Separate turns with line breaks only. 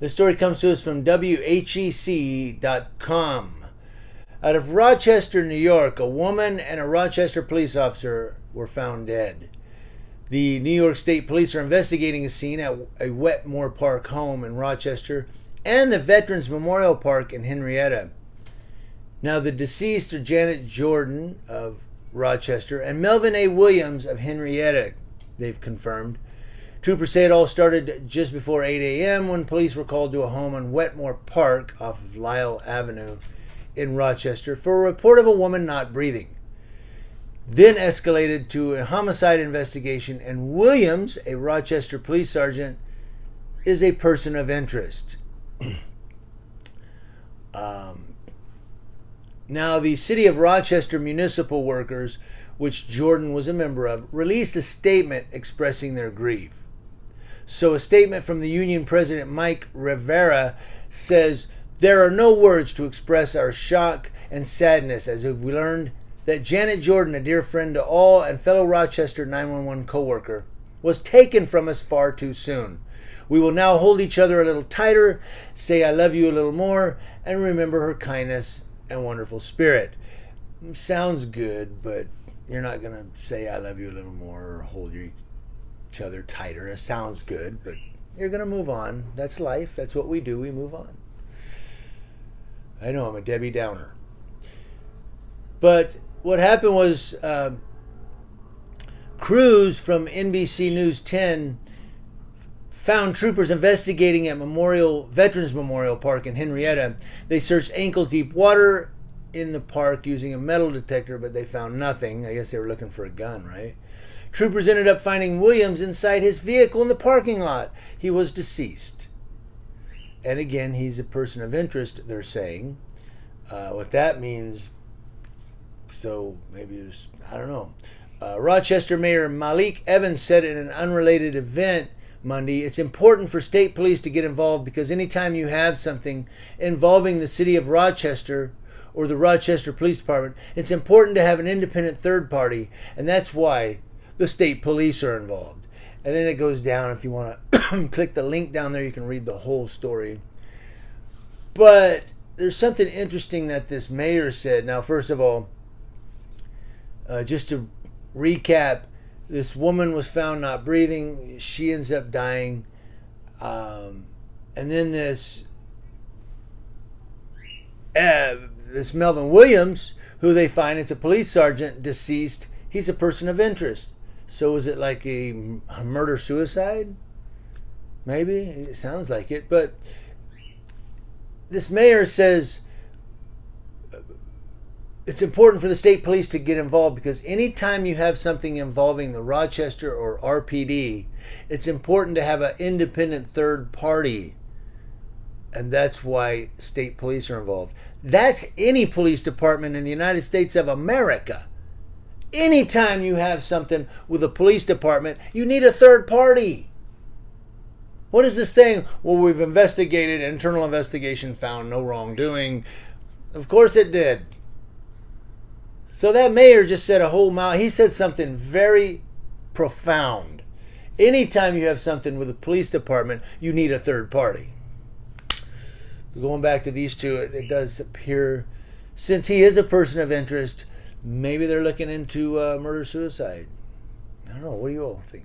This story comes to us from WHEC.com. Out of Rochester, New York, a woman and a Rochester police officer were found dead. The New York State Police are investigating a scene at a Wetmore Park home in Rochester and the Veterans Memorial Park in Henrietta. Now, the deceased are Janet Jordan of Rochester and Melvin A. Williams of Henrietta, they've confirmed. Troopers say it all started just before 8 a.m. when police were called to a home on Wetmore Park off of Lyle Avenue in Rochester for a report of a woman not breathing. Then escalated to a homicide investigation, and Williams, a Rochester Police Sergeant, is a person of interest. Now, the City of Rochester municipal workers, which Jordan was a member of, released a statement expressing their grief. So a statement from the union president, Mike Rivera, says, "There are no words to express our shock and sadness as if we learned that Janet Jordan, a dear friend to all and fellow Rochester 911 co-worker, was taken from us far too soon. We will now hold each other a little tighter, say I love you a little more, and remember her kindness and wonderful spirit." Sounds good, but you're not going to say I love you a little more or hold each other tighter. It sounds good, but you're going to move on. That's life. That's what we do. We move on. I know I'm a Debbie Downer. But what happened was crews from NBC News 10 found troopers investigating at Veterans Memorial Park in Henrietta. They searched ankle-deep water in the park using a metal detector, but they found nothing. I guess they were looking for a gun, right? Troopers ended up finding Williams inside his vehicle in the parking lot. He was deceased. And again, he's a person of interest, they're saying. What that means, so maybe there's, I don't know. Rochester Mayor Malik Evans said in an unrelated event Monday, "It's important for state police to get involved because anytime you have something involving the city of Rochester or the Rochester Police Department, it's important to have an independent third party, and that's why the state police are involved." And then it goes down. If you want to click the link down there, you can read the whole story. But there's something interesting that this mayor said. Now, first of all, just to recap, this woman was found not breathing. She ends up dying. And then this Melvin Williams, who they find is a police sergeant, deceased. He's a person of interest. So is it like a murder-suicide? Maybe. It sounds like it. But this mayor says it's important for the state police to get involved because anytime you have something involving the Rochester or RPD, it's important to have an independent third party. And that's why state police are involved. That's any police department in the United States of America. Anytime you have something with a police department, you need a third party. What is this thing? Well, we've investigated, internal investigation found no wrongdoing. Of course it did. So that mayor just said a whole mouth. He said something very profound. Anytime you have something with a police department, you need a third party. Going back to these two, it does appear, since he is a person of interest, maybe they're looking into murder-suicide. I don't know. What do you all think?